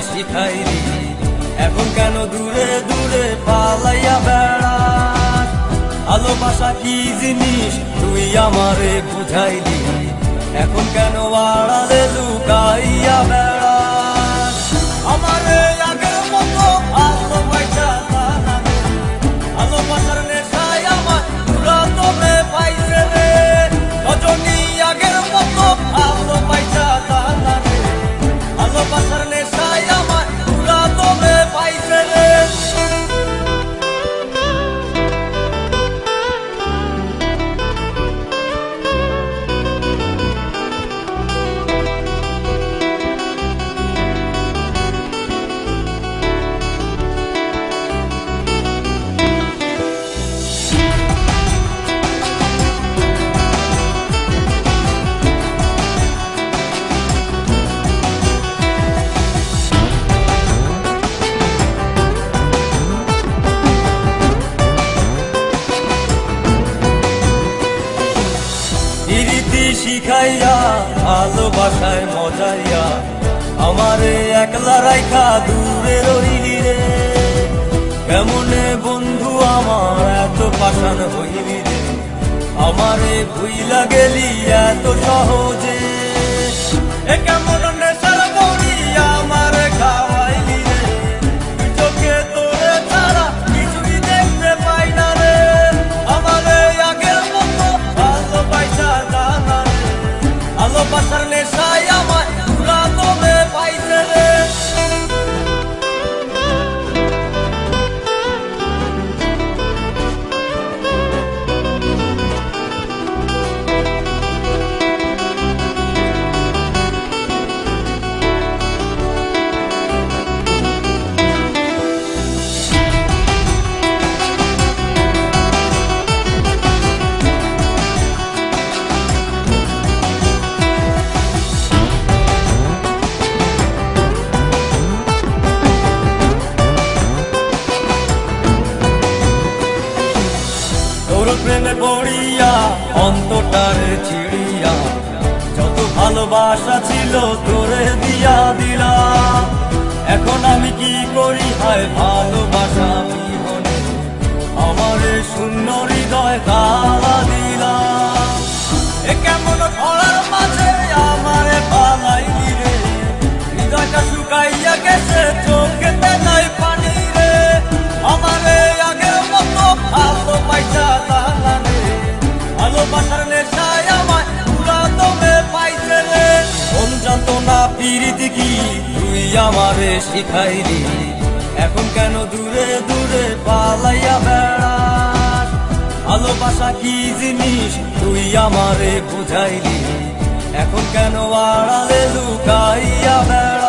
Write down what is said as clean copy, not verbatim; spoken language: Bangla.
শিখাইলি, এখন কেন দূরে দূরে পালাইয়া বেড়াস? ভালোবাসা কি জিনিস তুই আমারে বুঝাইলি, এখন কেন আড়ালে লুকাইয়া বেড়াস? আমারে আগের মতো ভালোবাসা জানা রে, ভালোবাসার নেশায় আমার পুরা তোরে পাইছে রে। রজনী আগের মতো ভালোবাসা জানা রে, ভালোবাসার নেশায় আমার পুরা তোরে পাইছে রে। রীতি শিখাইয়া ভালোবাসায় মজাইয়া আমারে একলা রাইখা দূরে রইলি রে। কেমনে বন্ধু আমার এত পাষাণ হইলি রে, আমারে ভুইলা গেলি এত সহজে। এ কেমন নেশার বড়ি আমারে খাওয়াইলি রে, তুই চোখে তোরে ছাড়া কিছুই দেখতে পাই না রে। আমারে আগের মতো ভালোবাসা জানা রে, ভালোবাসার নেশায় আমার পুরা তোরে পাইছে রে। তোর প্রেমে পড়িয়া অন্তটারে ছিড়িয়া যত ভালোবাসা ছিল তোরে দিয়া দিলাম। এখন আমি কি করি হায় ভালোবাসা বিহনে, আমারে শূন্য হৃদয় তালা দিলাম। এ কেমন খরার মাঝে আমারে পালাইলি রে, হৃদয়টা শুকাইয়া গেছে চোখেতে নাই পানি রে। আমারে আগের মতো ভালোবাসা জানা রে, ভালোবাসার নেশায় আমার পুরা তোরে পাইছে রে। কোন জানতো না প্রীতি কি তুই আমারে শিখাইলি, এখন কেন দূরে দূরে পালাইয়া বেড়াস? ভালোবাসা কি জিনিস তুই আমারে বুঝাইলি, এখন কেন আড়ালে লুকাইয়া বেড়াস?